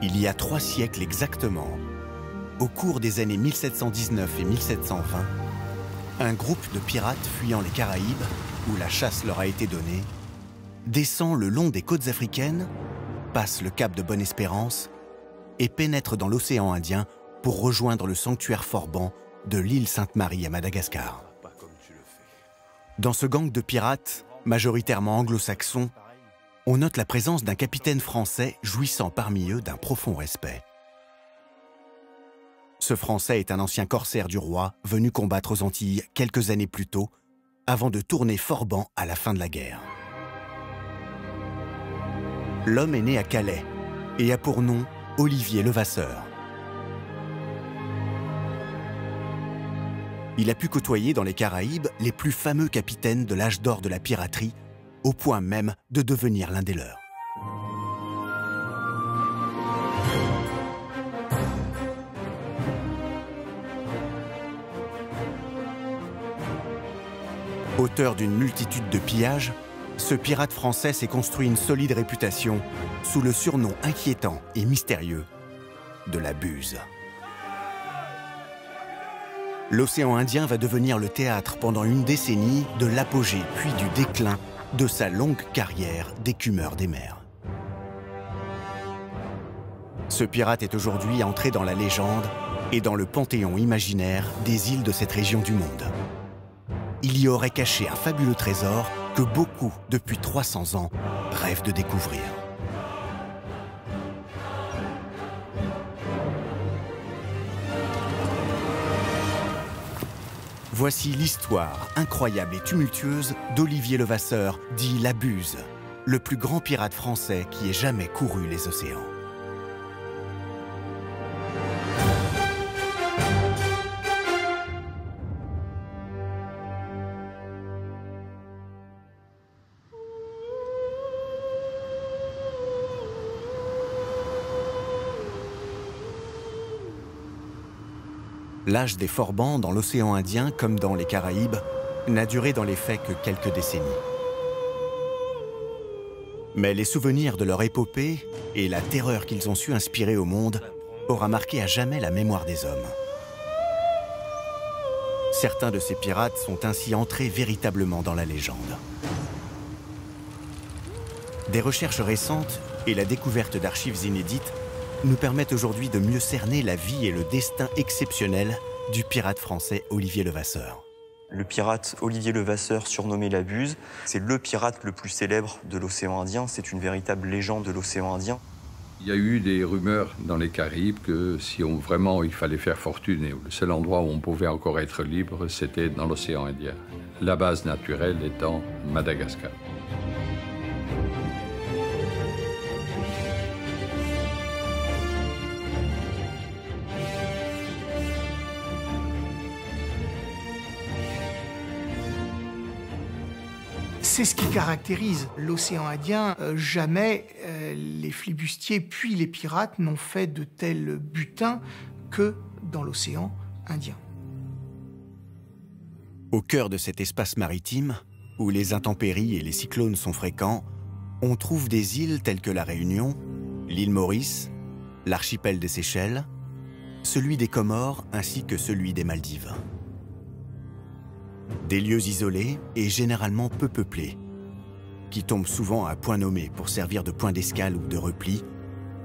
Il y a 3 siècles exactement, au cours des années 1719 et 1720, un groupe de pirates fuyant les Caraïbes, où la chasse leur a été donnée, descend le long des côtes africaines, passe le cap de Bonne-Espérance et pénètre dans l'océan Indien pour rejoindre le sanctuaire Forban de l'île Sainte-Marie à Madagascar. Dans ce gang de pirates, majoritairement anglo-saxons, on note la présence d'un capitaine français jouissant parmi eux d'un profond respect. Ce Français est un ancien corsaire du roi venu combattre aux Antilles quelques années plus tôt, avant de tourner Forban à la fin de la guerre. L'homme est né à Calais et a pour nom Olivier Levasseur. Il a pu côtoyer dans les Caraïbes les plus fameux capitaines de l'âge d'or de la piraterie, au point même de devenir l'un des leurs. Auteur d'une multitude de pillages, ce pirate français s'est construit une solide réputation sous le surnom inquiétant et mystérieux de la Buse. L'océan Indien va devenir le théâtre pendant une décennie de l'apogée puis du déclin de sa longue carrière d'écumeur des mers. Ce pirate est aujourd'hui entré dans la légende et dans le panthéon imaginaire des îles de cette région du monde. Il y aurait caché un fabuleux trésor que beaucoup, depuis 300 ans, rêvent de découvrir. Voici l'histoire incroyable et tumultueuse d'Olivier Levasseur, dit la Buse, le plus grand pirate français qui ait jamais couru les océans. L'âge des Forbans dans l'océan Indien, comme dans les Caraïbes, n'a duré dans les faits que quelques décennies. Mais les souvenirs de leur épopée et la terreur qu'ils ont su inspirer au monde aura marqué à jamais la mémoire des hommes. Certains de ces pirates sont ainsi entrés véritablement dans la légende. Des recherches récentes et la découverte d'archives inédites nous permettent aujourd'hui de mieux cerner la vie et le destin exceptionnel du pirate français Olivier Levasseur. Le pirate Olivier Levasseur, surnommé la Buse, c'est le pirate le plus célèbre de l'océan Indien. C'est une véritable légende de l'océan Indien. Il y a eu des rumeurs dans les Caraïbes que si vraiment il fallait faire fortune, et le seul endroit où on pouvait encore être libre, c'était dans l'océan Indien. La base naturelle étant Madagascar. C'est ce qui caractérise l'océan Indien. Jamais les flibustiers puis les pirates n'ont fait de tels butins que dans l'océan Indien. Au cœur de cet espace maritime, où les intempéries et les cyclones sont fréquents, on trouve des îles telles que la Réunion, l'île Maurice, l'archipel des Seychelles, celui des Comores ainsi que celui des Maldives. Des lieux isolés et généralement peu peuplés, qui tombent souvent à point nommé pour servir de point d'escale ou de repli,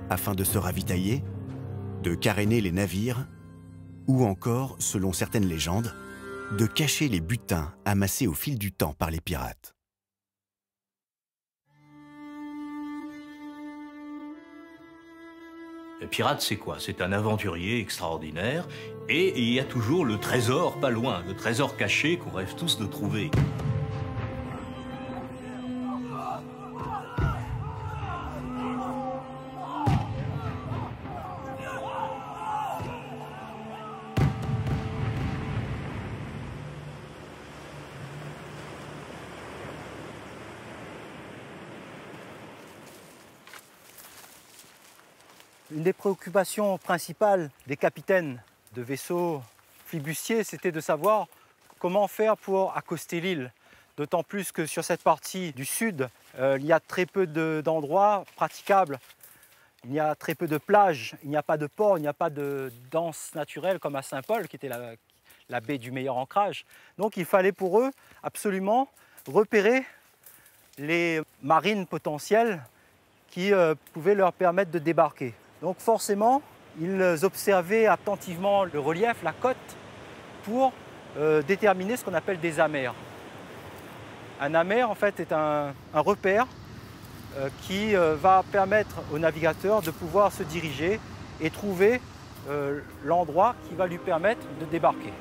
afin de se ravitailler, de caréner les navires, ou encore, selon certaines légendes, de cacher les butins amassés au fil du temps par les pirates. Le pirate, c'est quoi? C'est un aventurier extraordinaire, et il y a toujours le trésor pas loin, le trésor caché qu'on rêve tous de trouver. Une des préoccupations principales des capitaines de vaisseaux flibustiers, c'était de savoir comment faire pour accoster l'île. D'autant plus que sur cette partie du sud, il y a très peu d'endroits praticables. Il y a très peu de plages, il n'y a pas de port, il n'y a pas de danse naturelle comme à Saint-Paul, qui était la baie du meilleur ancrage. Donc il fallait pour eux absolument repérer les marines potentielles qui pouvaient leur permettre de débarquer. Donc forcément, ils observaient attentivement le relief, la côte, pour déterminer ce qu'on appelle des amers. Un amer, en fait, est un repère qui va permettre au navigateur de pouvoir se diriger et trouver l'endroit qui va lui permettre de débarquer.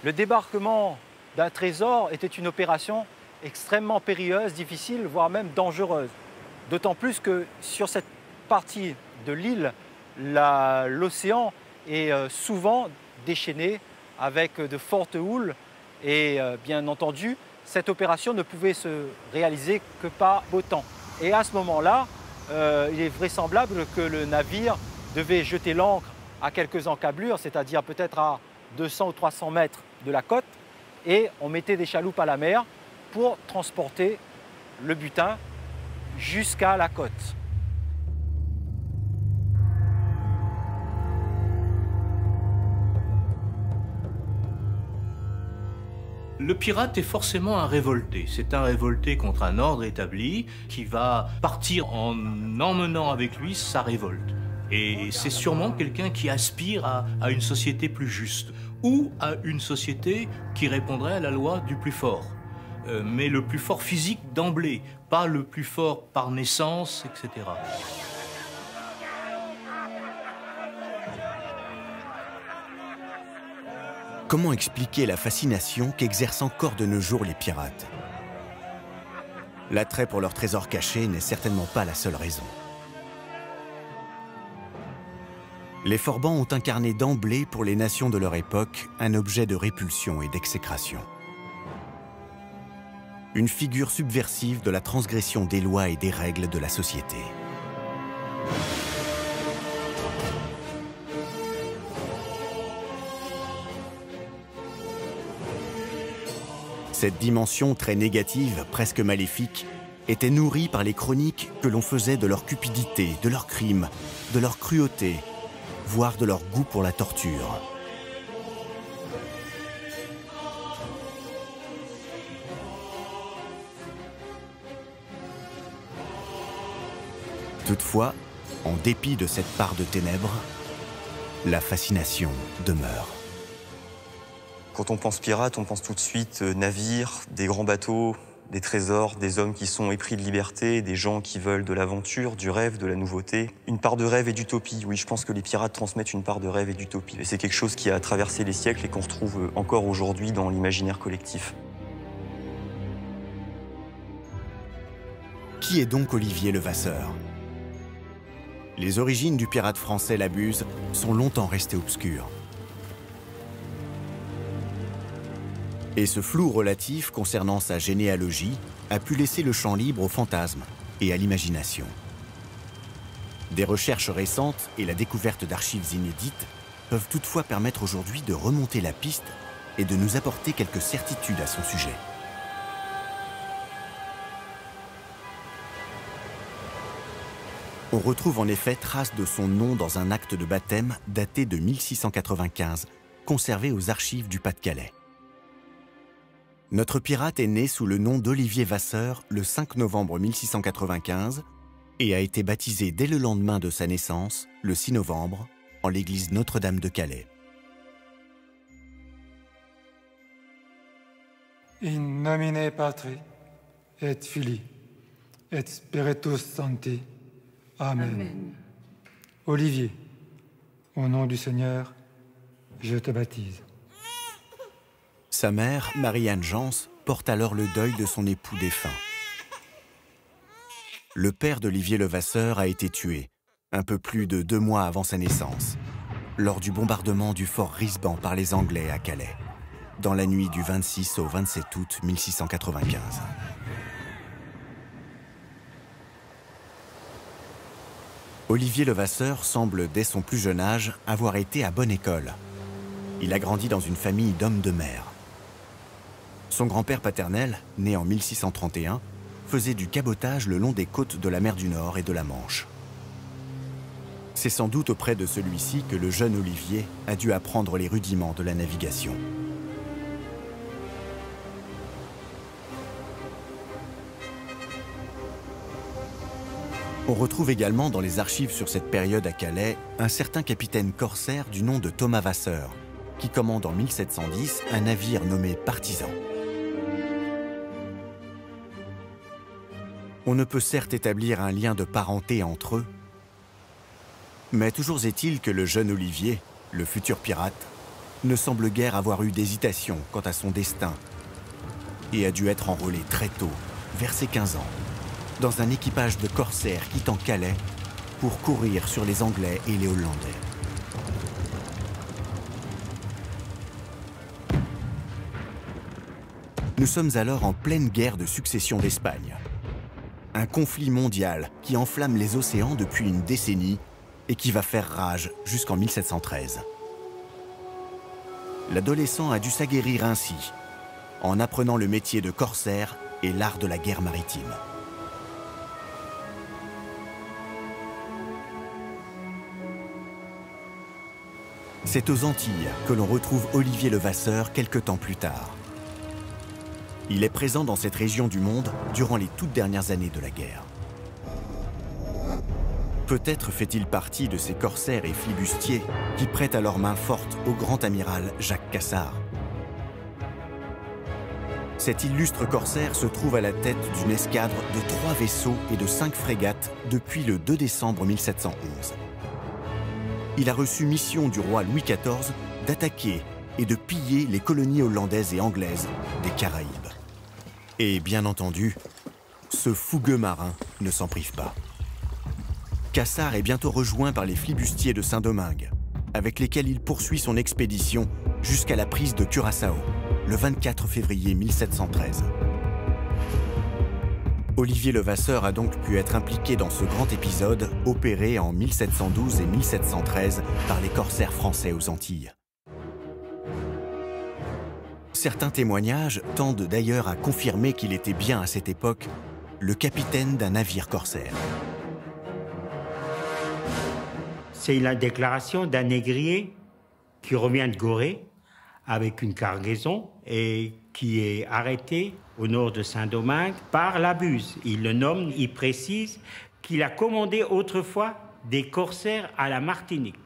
Le débarquement d'un trésor était une opération extrêmement périlleuse, difficile, voire même dangereuse. D'autant plus que sur cette partie de l'île, l'océan est souvent déchaîné avec de fortes houles et bien entendu, cette opération ne pouvait se réaliser que par beau temps. Et à ce moment-là, il est vraisemblable que le navire devait jeter l'ancre à quelques encablures, c'est-à-dire peut-être à 200 ou 300 mètres de la côte, et on mettait des chaloupes à la mer pour transporter le butin jusqu'à la côte. Le pirate est forcément un révolté. C'est un révolté contre un ordre établi qui va partir en emmenant avec lui sa révolte. Et c'est sûrement quelqu'un qui aspire à une société plus juste ou à une société qui répondrait à la loi du plus fort. Mais le plus fort physique d'emblée, pas le plus fort par naissance, etc. Comment expliquer la fascination qu'exercent encore de nos jours les pirates? L'attrait pour leurs trésors cachés n'est certainement pas la seule raison. Les Forbans ont incarné d'emblée pour les nations de leur époque un objet de répulsion et d'exécration. Une figure subversive de la transgression des lois et des règles de la société. Cette dimension très négative, presque maléfique, était nourrie par les chroniques que l'on faisait de leur cupidité, de leurs crimes, de leur cruauté, voire de leur goût pour la torture. Toutefois, en dépit de cette part de ténèbres, la fascination demeure. Quand on pense pirate, on pense tout de suite navires, des grands bateaux, des trésors, des hommes qui sont épris de liberté, des gens qui veulent de l'aventure, du rêve, de la nouveauté. Une part de rêve et d'utopie. Oui, je pense que les pirates transmettent une part de rêve et d'utopie. Et c'est quelque chose qui a traversé les siècles et qu'on retrouve encore aujourd'hui dans l'imaginaire collectif. Qui est donc Olivier Levasseur? Les origines du pirate français Labuse sont longtemps restées obscures. Et ce flou relatif concernant sa généalogie a pu laisser le champ libre au fantasme et à l'imagination. Des recherches récentes et la découverte d'archives inédites peuvent toutefois permettre aujourd'hui de remonter la piste et de nous apporter quelques certitudes à son sujet. On retrouve en effet trace de son nom dans un acte de baptême daté de 1695, conservé aux archives du Pas-de-Calais. Notre pirate est né sous le nom d'Olivier Vasseur le 5 novembre 1695 et a été baptisé dès le lendemain de sa naissance, le 6 novembre, en l'église Notre-Dame de Calais. In nomine Patri et Filii et Spiritus Sancti. Amen. Amen. Olivier, au nom du Seigneur, je te baptise. Sa mère, Marie-Anne Jans, porte alors le deuil de son époux défunt. le père d'Olivier Levasseur a été tué, un peu plus de 2 mois avant sa naissance, lors du bombardement du fort Risban par les Anglais à Calais, dans la nuit du 26 au 27 août 1695. Olivier Levasseur semble, dès son plus jeune âge, avoir été à bonne école. Il a grandi dans une famille d'hommes de mer. Son grand-père paternel, né en 1631, faisait du cabotage le long des côtes de la mer du Nord et de la Manche. C'est sans doute auprès de celui-ci que le jeune Olivier a dû apprendre les rudiments de la navigation. On retrouve également dans les archives sur cette période à Calais un certain capitaine corsaire du nom de Thomas Vasseur, qui commande en 1710 un navire nommé Partisan. On ne peut certes établir un lien de parenté entre eux, mais toujours est-il que le jeune Olivier, le futur pirate, ne semble guère avoir eu d'hésitation quant à son destin et a dû être enrôlé très tôt, vers ses 15 ans, dans un équipage de corsaires quittant Calais pour courir sur les Anglais et les Hollandais. Nous sommes alors en pleine guerre de succession d'Espagne. Un conflit mondial qui enflamme les océans depuis une décennie et qui va faire rage jusqu'en 1713. L'adolescent a dû s'aguerrir ainsi, en apprenant le métier de corsaire et l'art de la guerre maritime. C'est aux Antilles que l'on retrouve Olivier Levasseur quelque temps plus tard. Il est présent dans cette région du monde durant les toutes dernières années de la guerre. Peut-être fait-il partie de ces corsaires et flibustiers qui prêtent alors main forte au grand amiral Jacques Cassard. Cet illustre corsaire se trouve à la tête d'une escadre de 3 vaisseaux et de 5 frégates depuis le 2 décembre 1711. Il a reçu mission du roi Louis XIV d'attaquer et de piller les colonies hollandaises et anglaises des Caraïbes. Et bien entendu, ce fougueux marin ne s'en prive pas. Cassard est bientôt rejoint par les flibustiers de Saint-Domingue, avec lesquels il poursuit son expédition jusqu'à la prise de Curaçao, le 24 février 1713. Olivier Levasseur a donc pu être impliqué dans ce grand épisode opéré en 1712 et 1713 par les corsaires français aux Antilles. Certains témoignages tendent d'ailleurs à confirmer qu'il était bien à cette époque le capitaine d'un navire corsaire. C'est la déclaration d'un négrier qui revient de Gorée avec une cargaison et qui est arrêté au nord de Saint-Domingue par la Buse. Il le nomme, il précise qu'il a commandé autrefois des corsaires à la Martinique.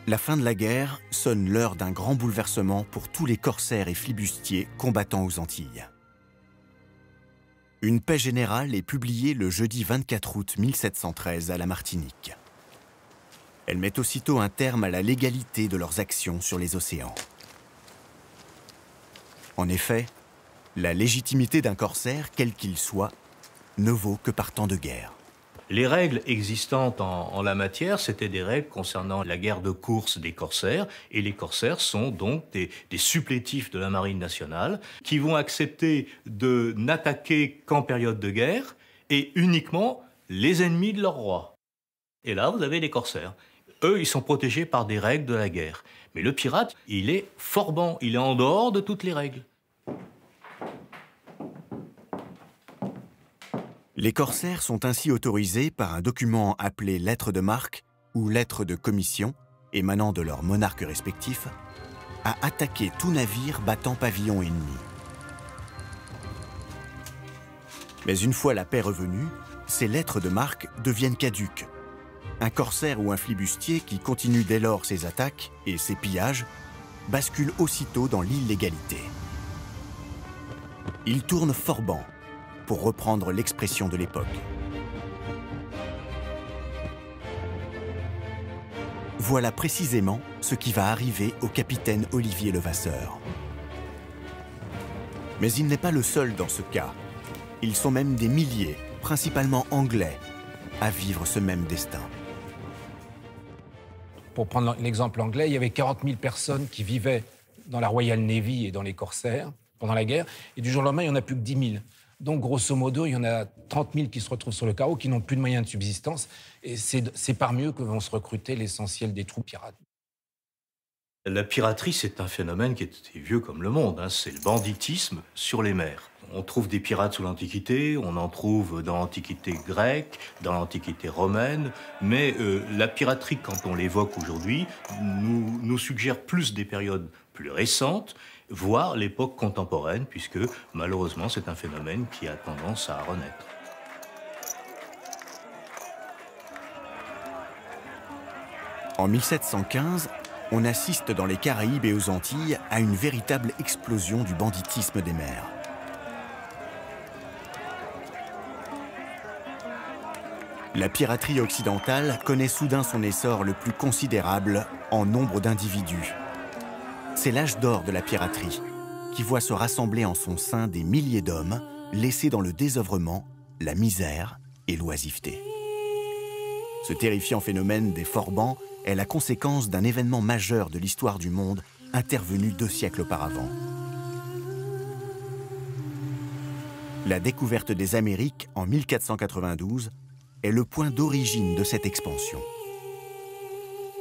La fin de la guerre sonne l'heure d'un grand bouleversement pour tous les corsaires et flibustiers combattant aux Antilles. Une paix générale est publiée le jeudi 24 août 1713 à la Martinique. Elle met aussitôt un terme à la légalité de leurs actions sur les océans. En effet, la légitimité d'un corsaire, quel qu'il soit, ne vaut que par temps de guerre. Les règles existantes en la matière, c'était des règles concernant la guerre de course des corsaires, et les corsaires sont donc des supplétifs de la marine nationale qui vont accepter de n'attaquer qu'en période de guerre et uniquement les ennemis de leur roi. Et là, vous avez les corsaires. Eux, ils sont protégés par des règles de la guerre. Mais le pirate, il est forban, il est en dehors de toutes les règles. Les corsaires sont ainsi autorisés par un document appelé lettre de marque ou lettre de commission, émanant de leurs monarques respectifs, à attaquer tout navire battant pavillon ennemi. Mais une fois la paix revenue, ces lettres de marque deviennent caduques. Un corsaire ou un flibustier qui continue dès lors ses attaques et ses pillages bascule aussitôt dans l'illégalité. Il tourne forban, pour reprendre l'expression de l'époque. Voilà précisément ce qui va arriver au capitaine Olivier Levasseur. Mais il n'est pas le seul dans ce cas. Ils sont même des milliers, principalement anglais, à vivre ce même destin. Pour prendre l'exemple anglais, il y avait 40 000 personnes qui vivaient dans la Royal Navy et dans les corsaires pendant la guerre, et du jour au lendemain, il n'y en a plus que 10 000. Donc, grosso modo, il y en a 30 000 qui se retrouvent sur le carreau, qui n'ont plus de moyens de subsistance, et c'est parmi eux que vont se recruter l'essentiel des troupes pirates. La piraterie, c'est un phénomène qui est vieux comme le monde, hein. C'est le banditisme sur les mers. On trouve des pirates sous l'Antiquité, on en trouve dans l'Antiquité grecque, dans l'Antiquité romaine, mais la piraterie, quand on l'évoque aujourd'hui, nous suggère plus des périodes plus récentes, voire l'époque contemporaine, puisque malheureusement c'est un phénomène qui a tendance à renaître. En 1715, on assiste dans les Caraïbes et aux Antilles à une véritable explosion du banditisme des mers. La piraterie occidentale connaît soudain son essor le plus considérable en nombre d'individus. C'est l'âge d'or de la piraterie, qui voit se rassembler en son sein des milliers d'hommes laissés dans le désœuvrement, la misère et l'oisiveté. Ce terrifiant phénomène des forbans est la conséquence d'un événement majeur de l'histoire du monde intervenu 2 siècles auparavant. La découverte des Amériques en 1492 est le point d'origine de cette expansion.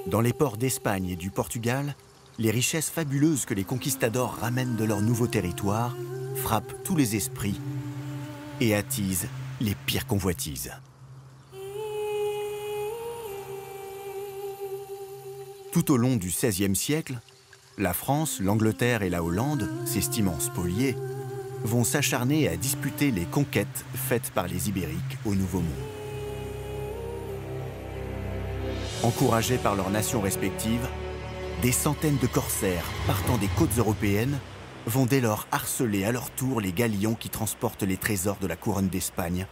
Dans les ports d'Espagne et du Portugal, les richesses fabuleuses que les conquistadors ramènent de leur nouveau territoire frappent tous les esprits et attisent les pires convoitises. Tout au long du XVIe siècle, la France, l'Angleterre et la Hollande, s'estimant spoliées, vont s'acharner à disputer les conquêtes faites par les Ibériques au Nouveau Monde. Encouragés par leurs nations respectives, des centaines de corsaires partant des côtes européennes vont dès lors harceler à leur tour les galions qui transportent les trésors de la couronne d'Espagne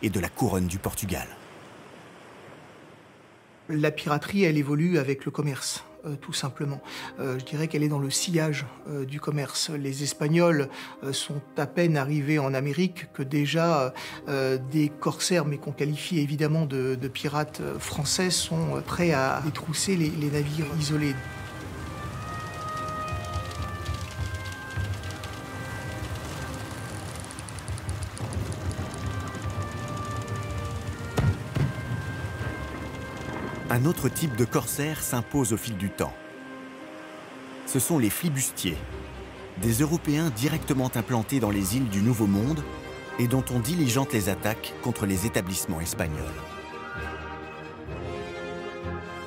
et de la couronne du Portugal. La piraterie, elle évolue avec le commerce, tout simplement. Je dirais qu'elle est dans le sillage du commerce. Les Espagnols sont à peine arrivés en Amérique que déjà des corsaires, mais qu'on qualifie évidemment de pirates français, sont prêts à détrousser les navires isolés. Un autre type de corsaire s'impose au fil du temps. Ce sont les flibustiers, des Européens directement implantés dans les îles du Nouveau Monde et dont on diligente les attaques contre les établissements espagnols.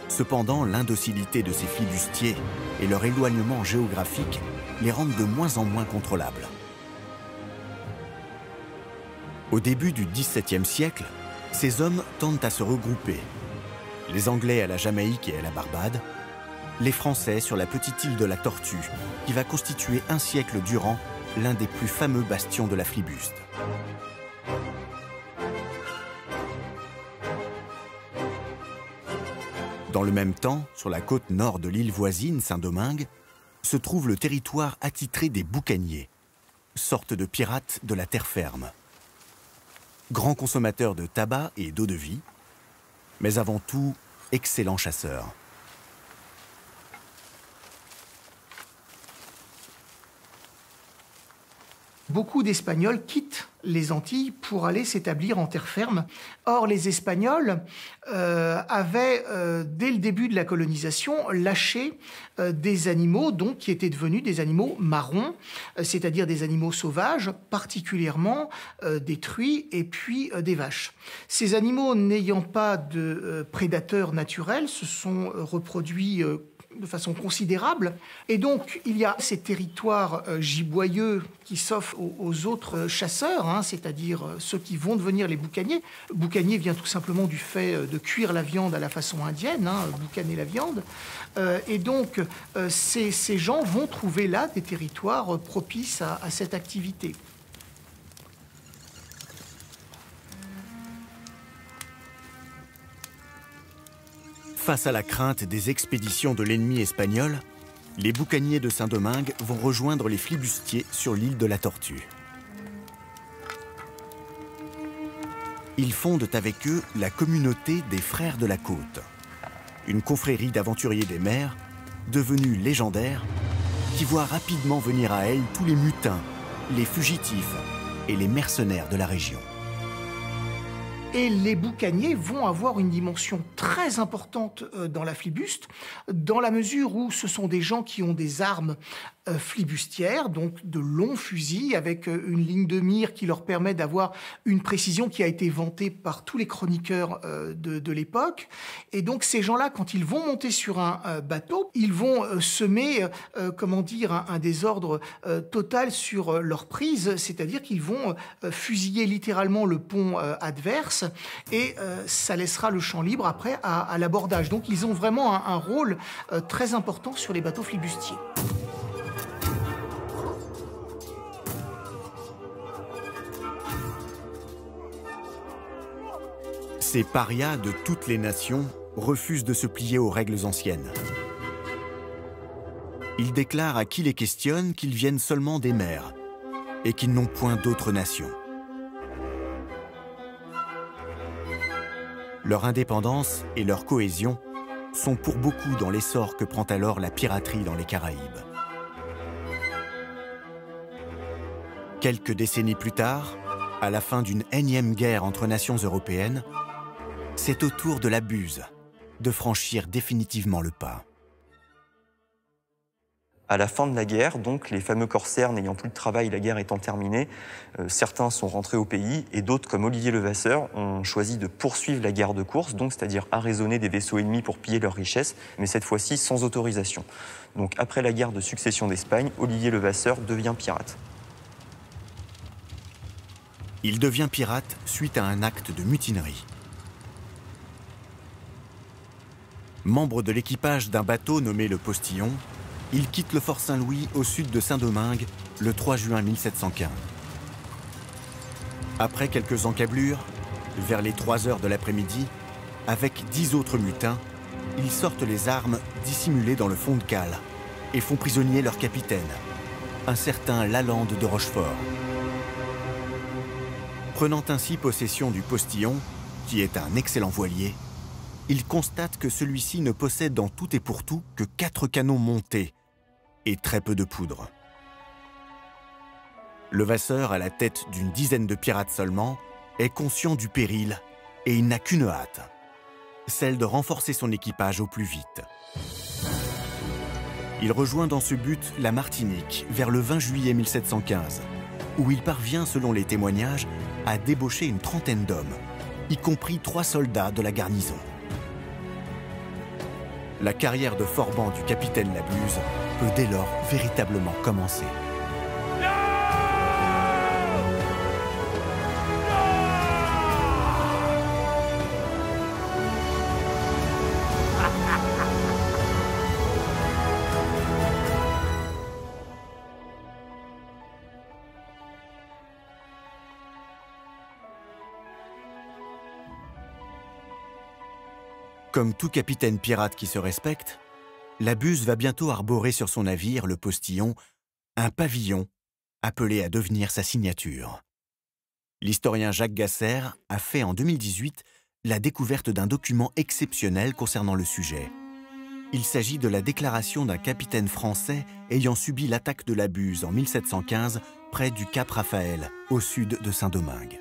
Cependant, l'indocilité de ces flibustiers et leur éloignement géographique les rendent de moins en moins contrôlables. Au début du XVIIe siècle, ces hommes tendent à se regrouper. Les Anglais à la Jamaïque et à la Barbade, les Français sur la petite île de la Tortue, qui va constituer un siècle durant l'un des plus fameux bastions de la flibuste. Dans le même temps, sur la côte nord de l'île voisine, Saint-Domingue, se trouve le territoire attitré des boucaniers, sorte de pirates de la terre ferme. Grands consommateurs de tabac et d'eau-de-vie, mais avant tout, excellents chasseurs. Beaucoup d'Espagnols quittent les Antilles pour aller s'établir en terre ferme. Or, les Espagnols avaient, dès le début de la colonisation, lâché des animaux donc, qui étaient devenus des animaux marrons, c'est-à-dire des animaux sauvages, particulièrement des truies et puis des vaches. Ces animaux, n'ayant pas de prédateurs naturels, se sont reproduits de façon considérable. Et donc, il y a ces territoires giboyeux qui s'offrent aux autres chasseurs, hein, c'est-à-dire ceux qui vont devenir les boucaniers. Boucanier vient tout simplement du fait de cuire la viande à la façon indienne, hein, boucaner la viande. Et donc, ces gens vont trouver là des territoires propices à cette activité. Face à la crainte des expéditions de l'ennemi espagnol, les boucaniers de Saint-Domingue vont rejoindre les flibustiers sur l'île de la Tortue. Ils fondent avec eux la communauté des Frères de la Côte, une confrérie d'aventuriers des mers devenue légendaire qui voit rapidement venir à elle tous les mutins, les fugitifs et les mercenaires de la région. Et les boucaniers vont avoir une dimension très importante dans la flibuste, dans la mesure où ce sont des gens qui ont des armes flibustières, donc de longs fusils avec une ligne de mire qui leur permet d'avoir une précision qui a été vantée par tous les chroniqueurs de l'époque. Et donc ces gens-là, quand ils vont monter sur un bateau, ils vont semer, comment dire, un désordre total sur leur prise, c'est-à-dire qu'ils vont fusiller littéralement le pont adverse et ça laissera le champ libre après à l'abordage. Donc ils ont vraiment un rôle très important sur les bateaux flibustiers. Ces parias de toutes les nations refusent de se plier aux règles anciennes. Ils déclarent à qui les questionne qu'ils viennent seulement des mers et qu'ils n'ont point d'autres nations. Leur indépendance et leur cohésion sont pour beaucoup dans l'essor que prend alors la piraterie dans les Caraïbes. Quelques décennies plus tard, à la fin d'une énième guerre entre nations européennes, c'est au tour de la Buse de franchir définitivement le pas. À la fin de la guerre, donc, les fameux corsaires n'ayant plus de travail, la guerre étant terminée, certains sont rentrés au pays et d'autres, comme Olivier Levasseur, ont choisi de poursuivre la guerre de course, donc c'est-à-dire arraisonner des vaisseaux ennemis pour piller leurs richesses, mais cette fois-ci sans autorisation. Donc après la guerre de succession d'Espagne, Olivier Levasseur devient pirate. Il devient pirate suite à un acte de mutinerie. Membre de l'équipage d'un bateau nommé le Postillon, il quitte le fort Saint-Louis au sud de Saint-Domingue le 3 juin 1715. Après quelques encablures, vers les 3 heures de l'après-midi, avec 10 autres mutins, ils sortent les armes dissimulées dans le fond de cale et font prisonnier leur capitaine, un certain Lalande de Rochefort. Prenant ainsi possession du Postillon, qui est un excellent voilier, il constate que celui-ci ne possède en tout et pour tout que 4 canons montés et très peu de poudre. Levasseur, à la tête d'une dizaine de pirates seulement, est conscient du péril et il n'a qu'une hâte, celle de renforcer son équipage au plus vite. Il rejoint dans ce but la Martinique vers le 20 juillet 1715, où il parvient, selon les témoignages, à débaucher une trentaine d'hommes, y compris 3 soldats de la garnison. La carrière de forban du capitaine Labuse peut dès lors véritablement commencer. Comme tout capitaine pirate qui se respecte, Labuse va bientôt arborer sur son navire, le Postillon, un pavillon appelé à devenir sa signature. L'historien Jacques Gasser a fait en 2018 la découverte d'un document exceptionnel concernant le sujet. Il s'agit de la déclaration d'un capitaine français ayant subi l'attaque de Labuse en 1715 près du Cap Raphaël, au sud de Saint-Domingue.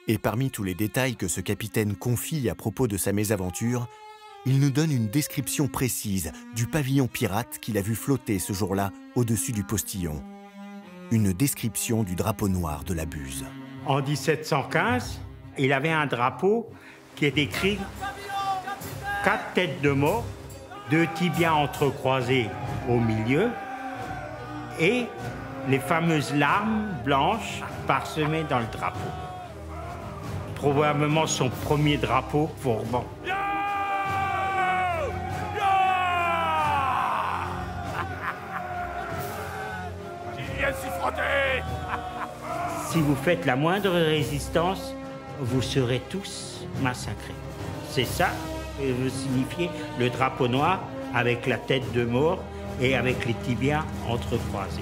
Et parmi tous les détails que ce capitaine confie à propos de sa mésaventure, il nous donne une description précise du pavillon pirate qu'il a vu flotter ce jour-là au-dessus du Postillon. Une description du drapeau noir de Labuse. En 1715, il avait un drapeau qui est écrit 4 têtes de mort 2 tibias entrecroisés au milieu et les fameuses larmes blanches parsemées dans le drapeau. Probablement son premier drapeau Bourbon. Si vous faites la moindre résistance, vous serez tous massacrés. C'est ça que veut signifier le drapeau noir avec la tête de mort et avec les tibias entrecroisés.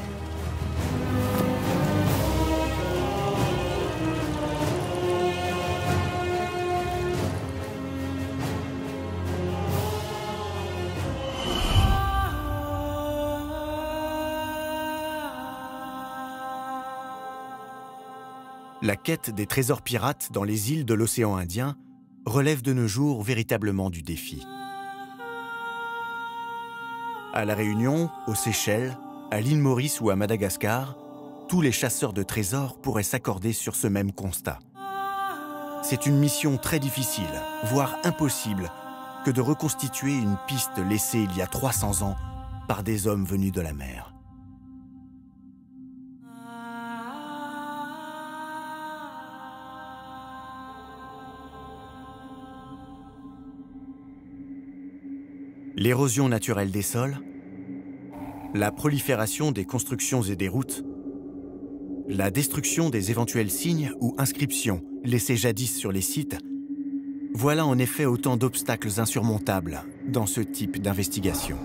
La quête des trésors pirates dans les îles de l'océan Indien relève de nos jours véritablement du défi. À La Réunion, aux Seychelles, à l'île Maurice ou à Madagascar, tous les chasseurs de trésors pourraient s'accorder sur ce même constat. C'est une mission très difficile, voire impossible, que de reconstituer une piste laissée il y a 300 ans par des hommes venus de la mer. L'érosion naturelle des sols, la prolifération des constructions et des routes, la destruction des éventuels signes ou inscriptions laissés jadis sur les sites, voilà en effet autant d'obstacles insurmontables dans ce type d'investigation.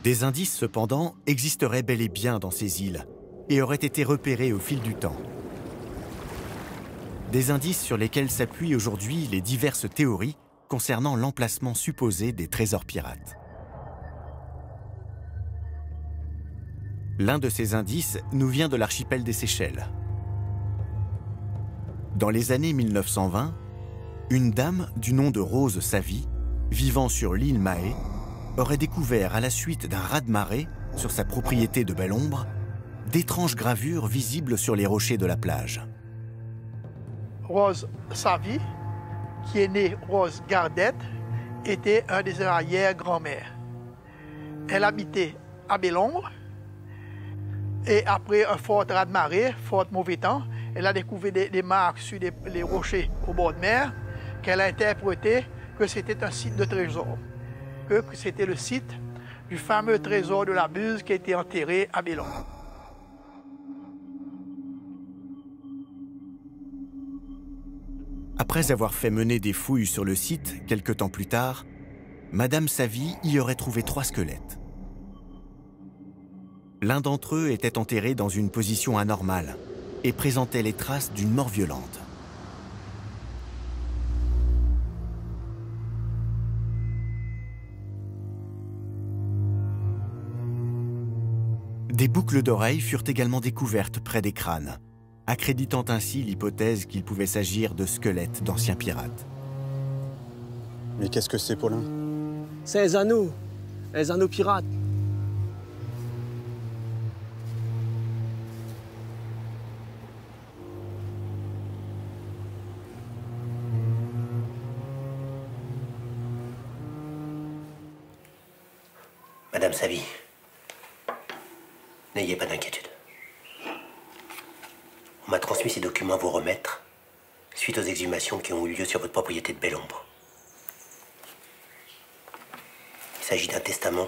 Des indices, cependant, existeraient bel et bien dans ces îles et auraient été repérés au fil du temps. Des indices sur lesquels s'appuient aujourd'hui les diverses théories concernant l'emplacement supposé des trésors pirates. L'un de ces indices nous vient de l'archipel des Seychelles. Dans les années 1920, une dame du nom de Rose Savy, vivant sur l'île Mahé, aurait découvert à la suite d'un raz-de-marée sur sa propriété de Belle-Ombre d'étranges gravures visibles sur les rochers de la plage. Rose Savy, qui est née Rose Gardette, était un des arrière-grands-mères. Elle habitait à Belle-Ombre et après un fort raz-de-marée, fort mauvais temps, elle a découvert des marques sur les rochers au bord de mer qu'elle a interprété que c'était un site de trésor. Que c'était le site du fameux trésor de la Buse qui a été enterré à Belle-Ombre. Après avoir fait mener des fouilles sur le site, quelque temps plus tard, Madame Savy y aurait trouvé 3 squelettes. L'un d'entre eux était enterré dans une position anormale et présentait les traces d'une mort violente. Des boucles d'oreilles furent également découvertes près des crânes, accréditant ainsi l'hypothèse qu'il pouvait s'agir de squelettes d'anciens pirates. Mais qu'est-ce que c'est, Paulin? C'est les anneaux pirates. Madame Savy, n'ayez pas d'inquiétude. On m'a transmis ces documents à vous remettre suite aux exhumations qui ont eu lieu sur votre propriété de Belle-Ombre. Il s'agit d'un testament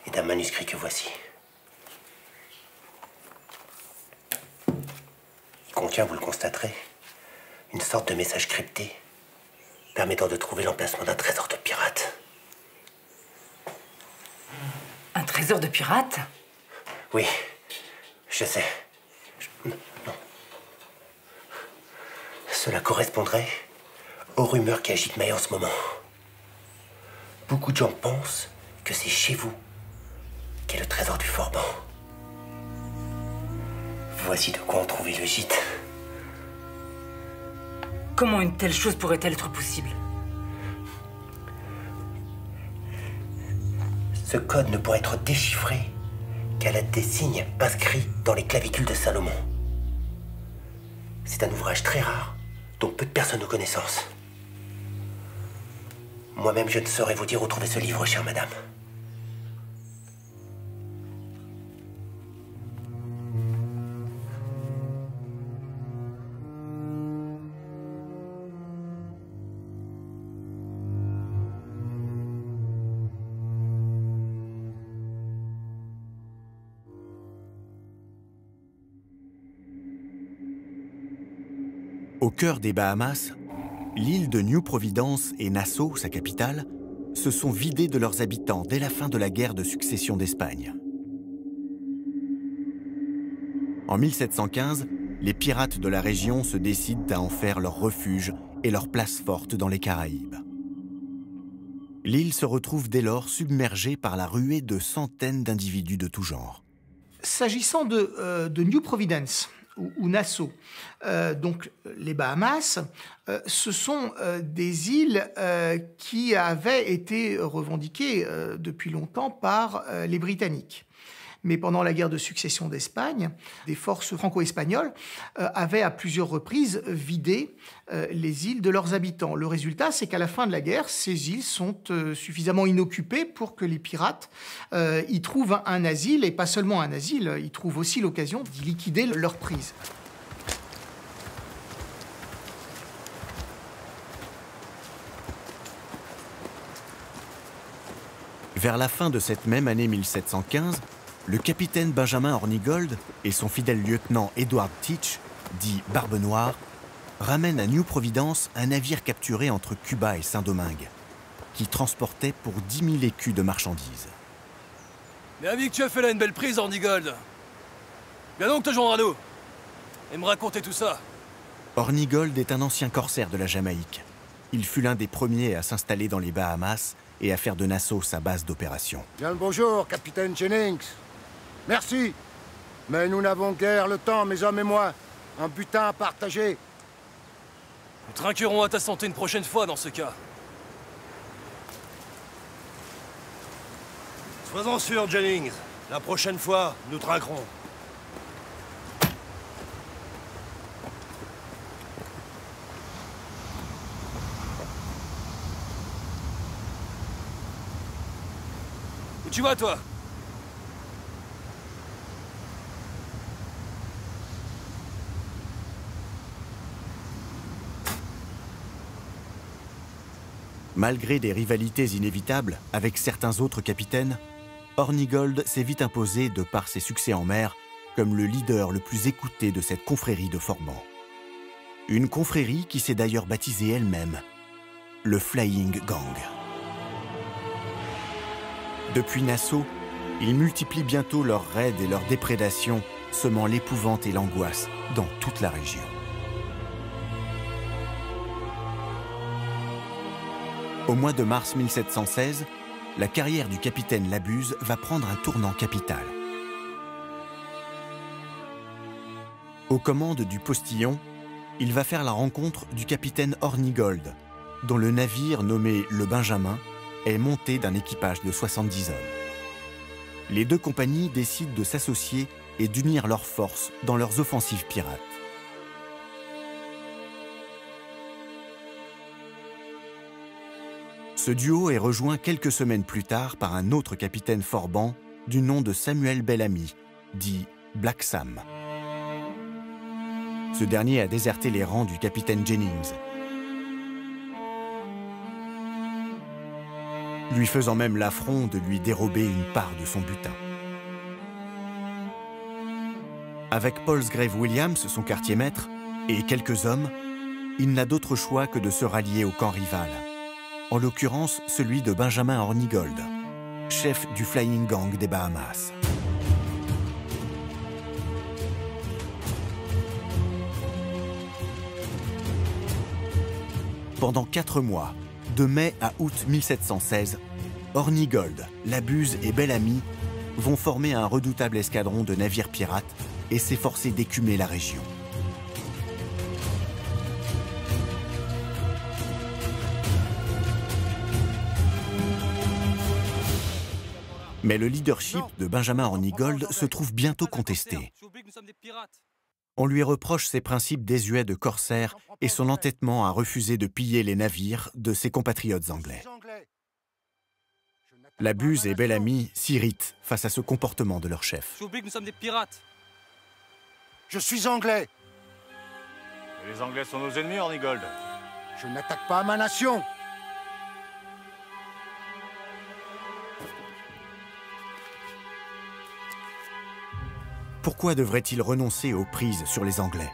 et d'un manuscrit que voici. Il contient, vous le constaterez, une sorte de message crypté permettant de trouver l'emplacement d'un trésor de pirate. Un trésor de pirate? Oui, je sais. Non. Cela correspondrait aux rumeurs qui agitent Mahé en ce moment. Beaucoup de gens pensent que c'est chez vous qu'est le trésor du Forban. Voici de quoi en trouver le gîte. Comment une telle chose pourrait-elle être possible? Ce code ne pourrait être déchiffré qu'à l'aide des signes inscrits dans les clavicules de Salomon. C'est un ouvrage très rare, dont peu de personnes ont connaissance. Moi-même, je ne saurais vous dire où trouver ce livre, chère madame. Au cœur des Bahamas, l'île de New Providence et Nassau, sa capitale, se sont vidées de leurs habitants dès la fin de la guerre de succession d'Espagne. En 1715, les pirates de la région se décident à en faire leur refuge et leur place forte dans les Caraïbes. L'île se retrouve dès lors submergée par la ruée de centaines d'individus de tout genre. S'agissant de New Providence, ou Nassau. Donc les Bahamas, ce sont des îles qui avaient été revendiquées depuis longtemps par les Britanniques. Mais pendant la guerre de succession d'Espagne, des forces franco-espagnoles avaient à plusieurs reprises vidé les îles de leurs habitants. Le résultat, c'est qu'à la fin de la guerre, ces îles sont suffisamment inoccupées pour que les pirates y trouvent un asile, et pas seulement un asile, ils trouvent aussi l'occasion d'y liquider leur prise. Vers la fin de cette même année 1715, le capitaine Benjamin Hornigold et son fidèle lieutenant Edward Teach, dit Barbe Noire, ramènent à New Providence un navire capturé entre Cuba et Saint-Domingue, qui transportait pour 10 000 écus de marchandises. Mais ami, que tu as fait là une belle prise, Hornigold. Viens donc te joindre à nous et me raconter tout ça. Hornigold est un ancien corsaire de la Jamaïque. Il fut l'un des premiers à s'installer dans les Bahamas et à faire de Nassau sa base d'opération. Bien le bonjour, capitaine Jennings. Merci. Mais nous n'avons guère le temps, mes hommes et moi. Un butin à partager. Nous trinquerons à ta santé une prochaine fois dans ce cas. Sois-en sûr, Jennings. La prochaine fois, nous trinquerons. Où tu vas, toi? Malgré des rivalités inévitables avec certains autres capitaines, Hornigold s'est vite imposé de par ses succès en mer comme le leader le plus écouté de cette confrérie de Forban. Une confrérie qui s'est d'ailleurs baptisée elle-même le Flying Gang. Depuis Nassau, ils multiplient bientôt leurs raids et leurs déprédations, semant l'épouvante et l'angoisse dans toute la région. Au mois de mars 1716, la carrière du capitaine Labuse va prendre un tournant capital. Aux commandes du postillon, il va faire la rencontre du capitaine Hornigold, dont le navire nommé le Benjamin est monté d'un équipage de 70 hommes. Les deux compagnies décident de s'associer et d'unir leurs forces dans leurs offensives pirates. Ce duo est rejoint quelques semaines plus tard par un autre capitaine Forban du nom de Samuel Bellamy, dit Black Sam. Ce dernier a déserté les rangs du capitaine Jennings, lui faisant même l'affront de lui dérober une part de son butin. Avec Palsgrave Williams, son quartier-maître, et quelques hommes, il n'a d'autre choix que de se rallier au camp rival, en l'occurrence celui de Benjamin Hornigold, chef du Flying Gang des Bahamas. Pendant 4 mois, de mai à août 1716, Hornigold, Labuse et Bellamy vont former un redoutable escadron de navires pirates et s'efforcer d'écumer la région. Mais le leadership de Benjamin Hornigold se trouve bientôt contesté. On lui reproche ses principes désuets de corsaire et son entêtement à refuser de piller les navires de ses compatriotes anglais. La Buse et Bellamy s'irritent face à ce comportement de leur chef. Tu oublies que nous sommes des pirates. Je suis anglais. Et les Anglais sont nos ennemis, Hornigold. Je n'attaque pas ma nation. Pourquoi devrait-il renoncer aux prises sur les Anglais?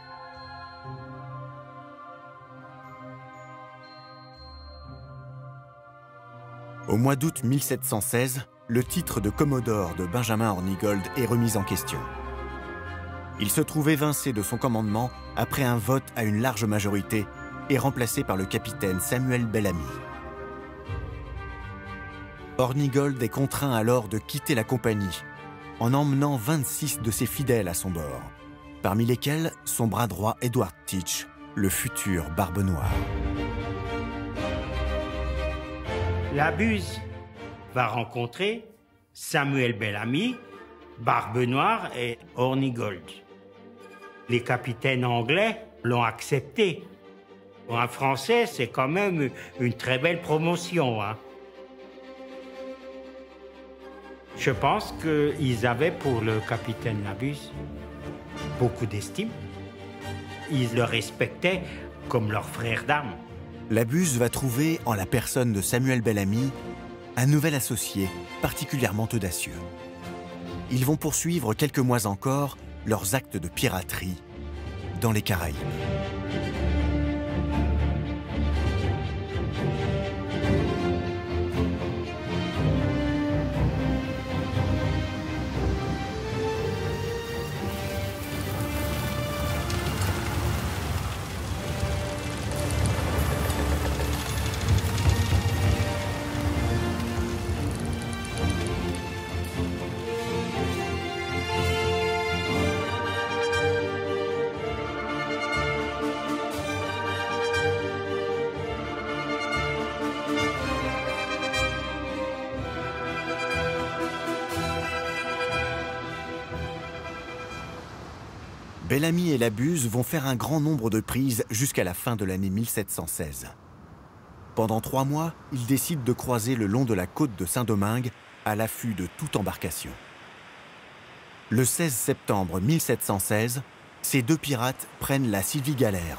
Au mois d'août 1716, le titre de commodore de Benjamin Hornigold est remis en question. Il se trouve évincé de son commandement après un vote à une large majorité et remplacé par le capitaine Samuel Bellamy. Hornigold est contraint alors de quitter la compagnie, en emmenant 26 de ses fidèles à son bord, parmi lesquels son bras droit Edward Teach, le futur Barbe Noire. La Buse va rencontrer Samuel Bellamy, Barbe Noire et Hornigold. Les capitaines anglais l'ont accepté. Pour un Français, c'est quand même une très belle promotion, hein. Je pense qu'ils avaient pour le capitaine Labuse beaucoup d'estime. Ils le respectaient comme leur frère d'armes. Labuse va trouver, en la personne de Samuel Bellamy, un nouvel associé particulièrement audacieux. Ils vont poursuivre quelques mois encore leurs actes de piraterie dans les Caraïbes. Bellamy et Labuse vont faire un grand nombre de prises jusqu'à la fin de l'année 1716. Pendant 3 mois, ils décident de croiser le long de la côte de Saint-Domingue à l'affût de toute embarcation. Le 16 septembre 1716, ces 2 pirates prennent la Sylvie Galère,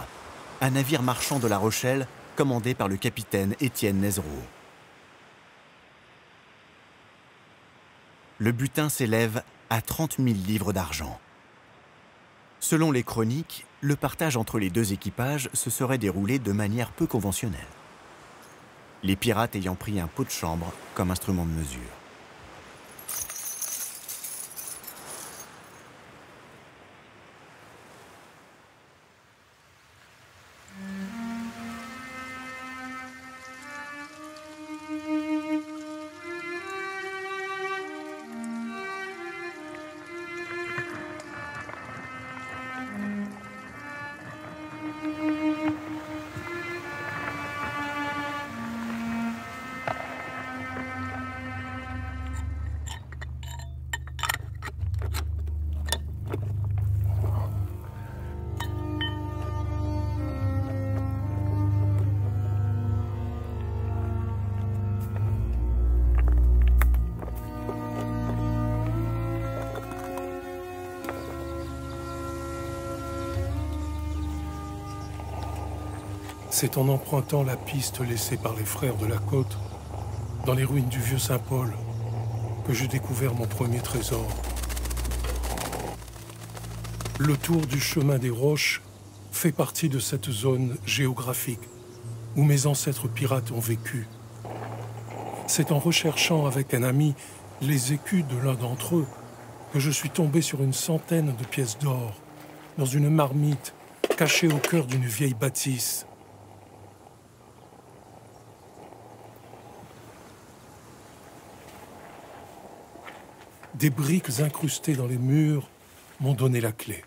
un navire marchand de La Rochelle commandé par le capitaine Étienne Nezero. Le butin s'élève à 30 000 livres d'argent. Selon les chroniques, le partage entre les 2 équipages se serait déroulé de manière peu conventionnelle, les pirates ayant pris un pot de chambre comme instrument de mesure. C'est en empruntant la piste laissée par les frères de la côte, dans les ruines du vieux Saint-Paul, que j'ai découvert mon premier trésor. Le tour du chemin des Roches fait partie de cette zone géographique où mes ancêtres pirates ont vécu. C'est en recherchant avec un ami les écus de l'un d'entre eux que je suis tombé sur une centaine de pièces d'or dans une marmite cachée au cœur d'une vieille bâtisse. Des briques incrustées dans les murs m'ont donné la clé.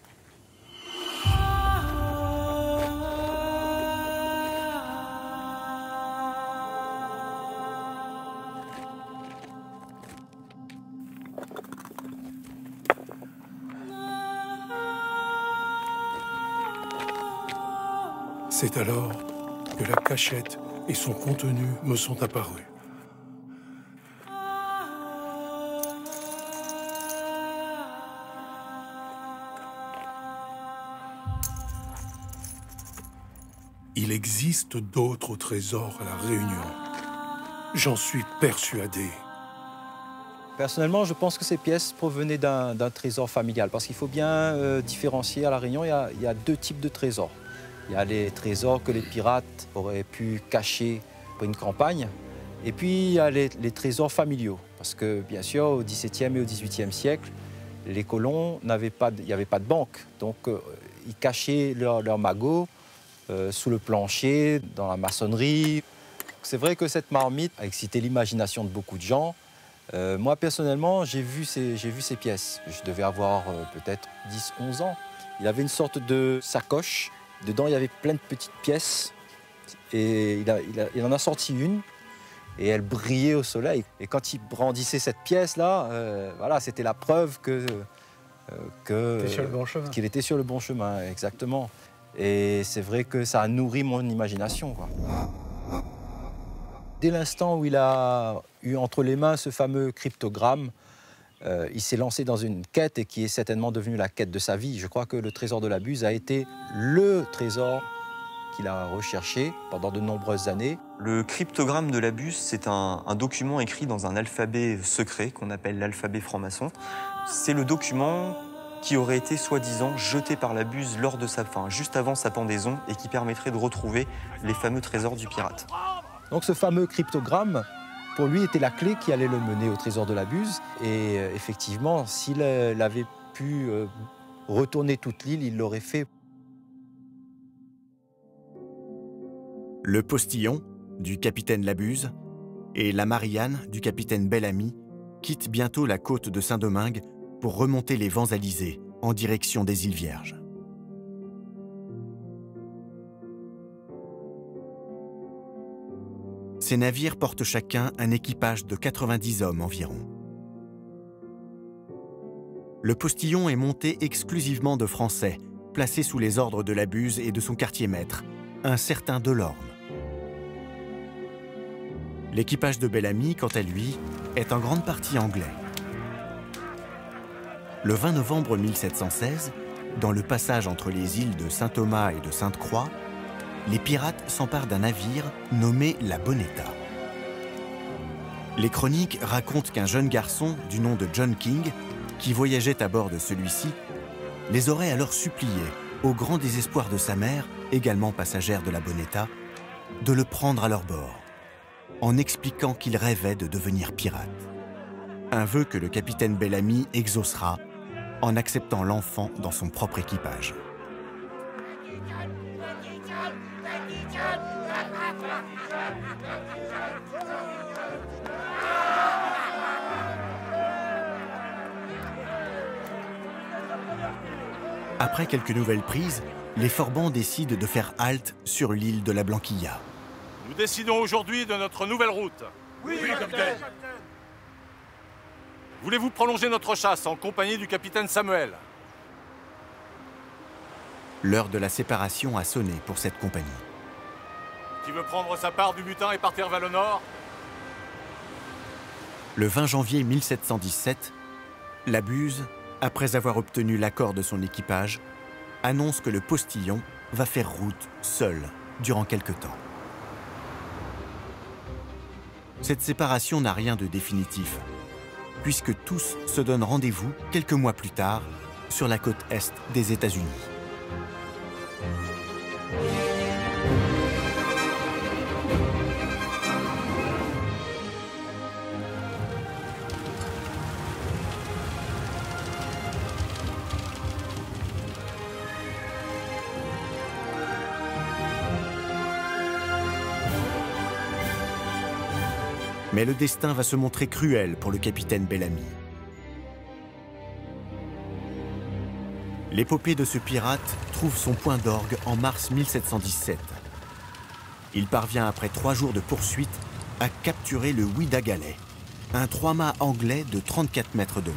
C'est alors que la cachette et son contenu me sont apparus. Il existe d'autres trésors à La Réunion. J'en suis persuadé. Personnellement, je pense que ces pièces provenaient d'un trésor familial, parce qu'il faut bien différencier à La Réunion, il y a deux types de trésors. Il y a les trésors que les pirates auraient pu cacher pour une campagne, et puis il y a les trésors familiaux, parce que bien sûr, au XVIIe et au XVIIIe siècle, les colons il n'y avait pas de banque, donc ils cachaient leurs magots sous le plancher, dans la maçonnerie. C'est vrai que cette marmite a excité l'imagination de beaucoup de gens. Moi, personnellement, j'ai vu ces pièces. Je devais avoir peut-être 10-11 ans. Il avait une sorte de sacoche. Dedans, il y avait plein de petites pièces. Et il en a sorti une. Et elle brillait au soleil. Et quand il brandissait cette pièce-là, voilà, c'était la preuve qu'il était sur le bon chemin, exactement. Et c'est vrai que ça a nourri mon imagination, quoi. Dès l'instant où il a eu entre les mains ce fameux cryptogramme, il s'est lancé dans une quête et qui est certainement devenue la quête de sa vie. Je crois que le trésor de la Buse a été le trésor qu'il a recherché pendant de nombreuses années. Le cryptogramme de la Buse, c'est un document écrit dans un alphabet secret qu'on appelle l'alphabet franc-maçon. C'est le document qui aurait été soi-disant jeté par la Buse lors de sa fin, juste avant sa pendaison, et qui permettrait de retrouver les fameux trésors du pirate. Donc ce fameux cryptogramme, pour lui, était la clé qui allait le mener au trésor de la Buse. Et effectivement, s'il avait pu retourner toute l'île, il l'aurait fait. Le postillon, du capitaine Labuse, et la Marianne, du capitaine Bel-Ami, quittent bientôt la côte de Saint-Domingue pour remonter les vents alizés en direction des îles Vierges. Ces navires portent chacun un équipage de 90 hommes environ. Le postillon est monté exclusivement de Français, placés sous les ordres de la Buse et de son quartier-maître, un certain Delorme. L'équipage de Bel-Ami, quant à lui, est en grande partie anglais. Le 20 novembre 1716, dans le passage entre les îles de Saint-Thomas et de Sainte-Croix, les pirates s'emparent d'un navire nommé la Bonetta. Les chroniques racontent qu'un jeune garçon du nom de John King, qui voyageait à bord de celui-ci, les aurait alors suppliés, au grand désespoir de sa mère, également passagère de la Bonetta, de le prendre à leur bord, en expliquant qu'il rêvait de devenir pirate. Un vœu que le capitaine Bel-Ami exaucera en acceptant l'enfant dans son propre équipage. Après quelques nouvelles prises, les Forbans décident de faire halte sur l'île de la Blanquilla. Nous décidons aujourd'hui de notre nouvelle route. Oui, capitaine. Voulez-vous prolonger notre chasse en compagnie du capitaine Samuel? L'heure de la séparation a sonné pour cette compagnie. Qui veut prendre sa part du butin et partir vers le nord? Le 20 janvier 1717, la Buse, après avoir obtenu l'accord de son équipage, annonce que le postillon va faire route seul durant quelque temps. Cette séparation n'a rien de définitif, puisque tous se donnent rendez-vous quelques mois plus tard sur la côte est des États-Unis. Mais le destin va se montrer cruel pour le capitaine Bel-Ami. L'épopée de ce pirate trouve son point d'orgue en mars 1717. Il parvient après 3 jours de poursuite à capturer le Ouida Galet, un 3-mâts anglais de 34 mètres de long.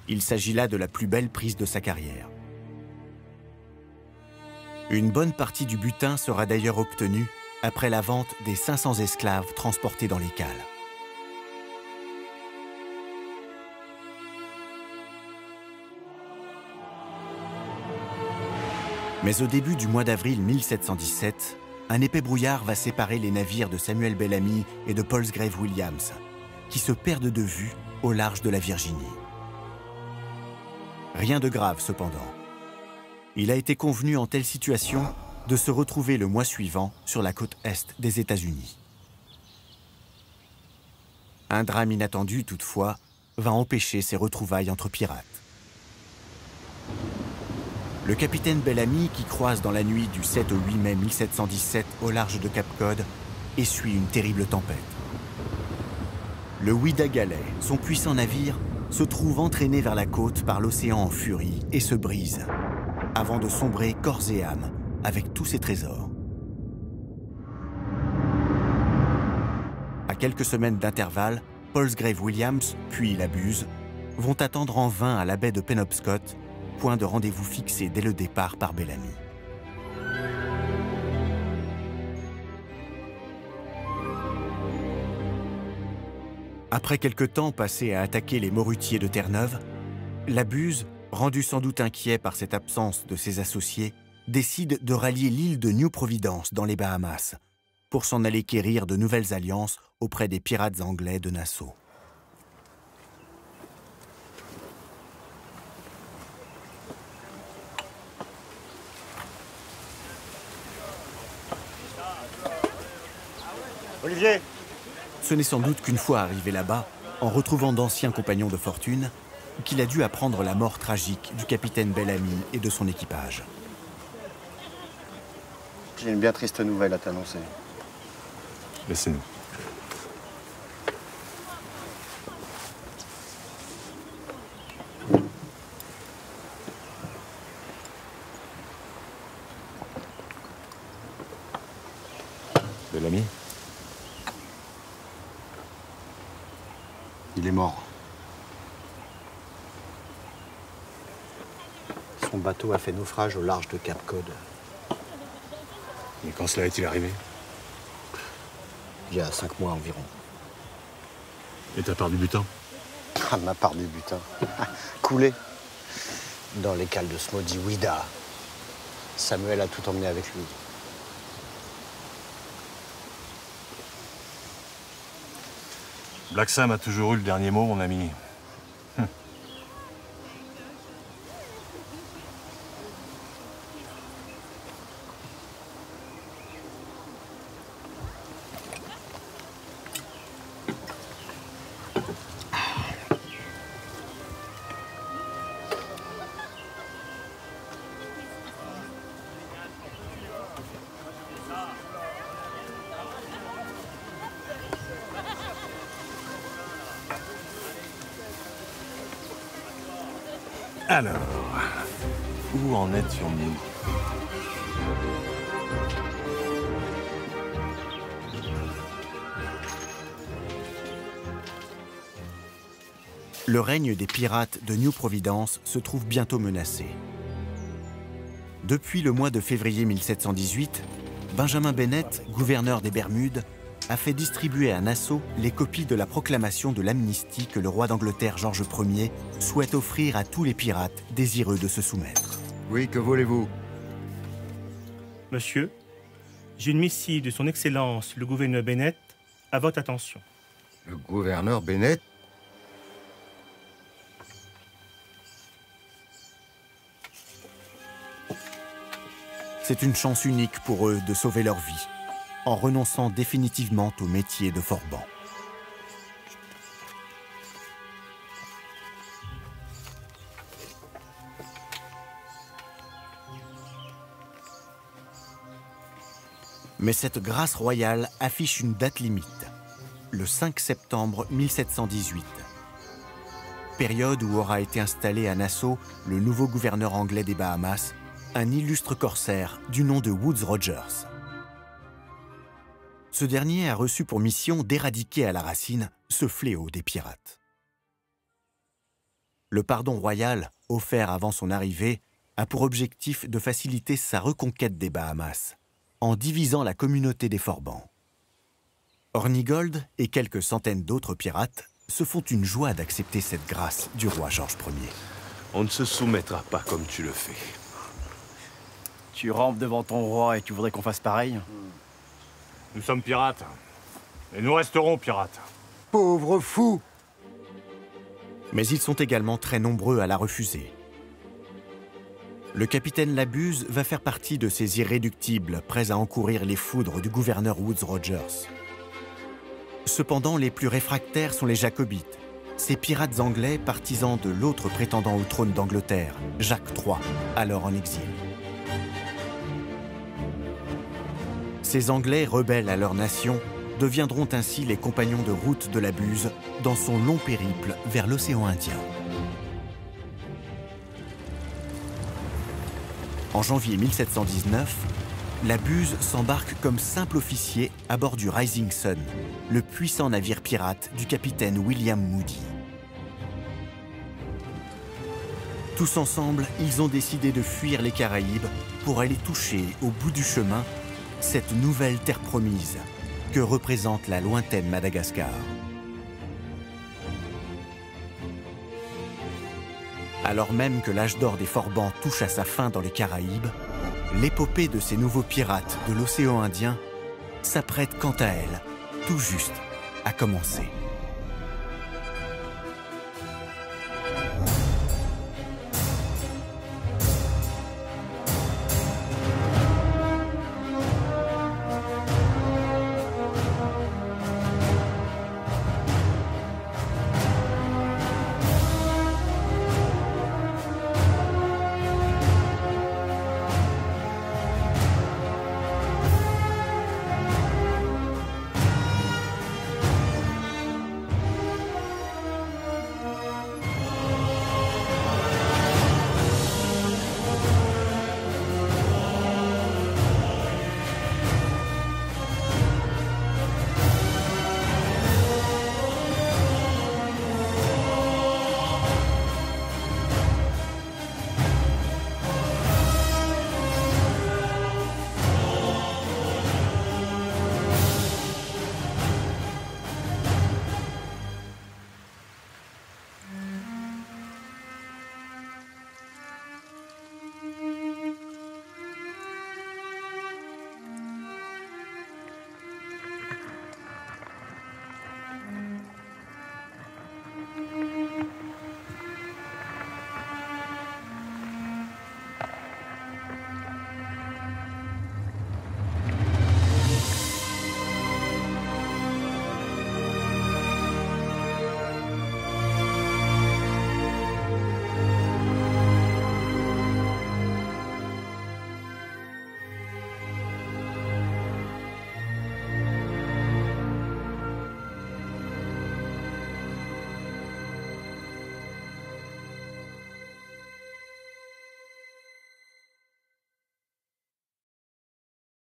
Il s'agit là de la plus belle prise de sa carrière. Une bonne partie du butin sera d'ailleurs obtenue après la vente des 500 esclaves transportés dans les cales. Mais au début du mois d'avril 1717, un épais brouillard va séparer les navires de Samuel Bellamy et de Palsgrave Williams, qui se perdent de vue au large de la Virginie. Rien de grave cependant. Il a été convenu en telle situation de se retrouver le mois suivant sur la côte est des États-Unis. Un drame inattendu, toutefois, va empêcher ces retrouvailles entre pirates. Le capitaine Bellamy, qui croise dans la nuit du 7 au 8 mai 1717 au large de Cap Cod, essuie une terrible tempête. Le Ouida Galet, son puissant navire, se trouve entraîné vers la côte par l'océan en furie et se brise, avant de sombrer corps et âme avec tous ses trésors. À quelques semaines d'intervalle, Palsgrave Williams, puis la Buse, vont attendre en vain à la baie de Penobscot, point de rendez-vous fixé dès le départ par Bellamy. Après quelque temps passé à attaquer les morutiers de Terre-Neuve, la Buse, rendu sans doute inquiet par cette absence de ses associés, décide de rallier l'île de New Providence dans les Bahamas pour s'en aller quérir de nouvelles alliances auprès des pirates anglais de Nassau. Olivier! Ce n'est sans doute qu'une fois arrivé là-bas, en retrouvant d'anciens compagnons de fortune, qu'il a dû apprendre la mort tragique du capitaine Bellamy et de son équipage. J'ai une bien triste nouvelle à t'annoncer. Laissez-nous. Bellamy? Il est mort. Son bateau a fait naufrage au large de Cap Cod. Et quand cela est-il arrivé? Il y a 5 mois environ. Et ta part du butin? Ah, ma part du butin. Coulé. Dans les cales de ce maudit Ouida. Samuel a tout emmené avec lui. Black Sam a toujours eu le dernier mot, mon ami. Alors, où en étions-nous? Le règne des pirates de New Providence se trouve bientôt menacé. Depuis le mois de février 1718, Benjamin Bennett, gouverneur des Bermudes, a fait distribuer à Nassau les copies de la proclamation de l'amnistie que le roi d'Angleterre Georges Ier souhaite offrir à tous les pirates désireux de se soumettre. Oui, que voulez-vous? Monsieur, j'ai une missive de son Excellence le gouverneur Bennett à votre attention. Le gouverneur Bennett? C'est une chance unique pour eux de sauver leur vie, en renonçant définitivement au métier de forban. Mais cette grâce royale affiche une date limite, le 5 septembre 1718, période où aura été installé à Nassau le nouveau gouverneur anglais des Bahamas, un illustre corsaire du nom de Woodes Rogers. Ce dernier a reçu pour mission d'éradiquer à la racine ce fléau des pirates. Le pardon royal, offert avant son arrivée, a pour objectif de faciliter sa reconquête des Bahamas, en divisant la communauté des Forbans. Hornigold et quelques centaines d'autres pirates se font une joie d'accepter cette grâce du roi Georges Ier. On ne se soumettra pas comme tu le fais. Tu rampes devant ton roi et tu voudrais qu'on fasse pareil? Nous sommes pirates. Et nous resterons pirates. Pauvre fou! Mais ils sont également très nombreux à la refuser. Le capitaine Labuse va faire partie de ces irréductibles prêts à encourir les foudres du gouverneur Woodes Rogers. Cependant, les plus réfractaires sont les Jacobites, ces pirates anglais partisans de l'autre prétendant au trône d'Angleterre, Jacques III, alors en exil. Ces Anglais rebelles à leur nation deviendront ainsi les compagnons de route de Labuse dans son long périple vers l'océan Indien. En janvier 1719, Labuse s'embarque comme simple officier à bord du Rising Sun, le puissant navire pirate du capitaine William Moody. Tous ensemble, ils ont décidé de fuir les Caraïbes pour aller toucher au bout du chemin cette nouvelle terre promise que représente la lointaine Madagascar. Alors même que l'âge d'or des Forbans touche à sa fin dans les Caraïbes, l'épopée de ces nouveaux pirates de l'océan Indien s'apprête quant à elle tout juste à commencer.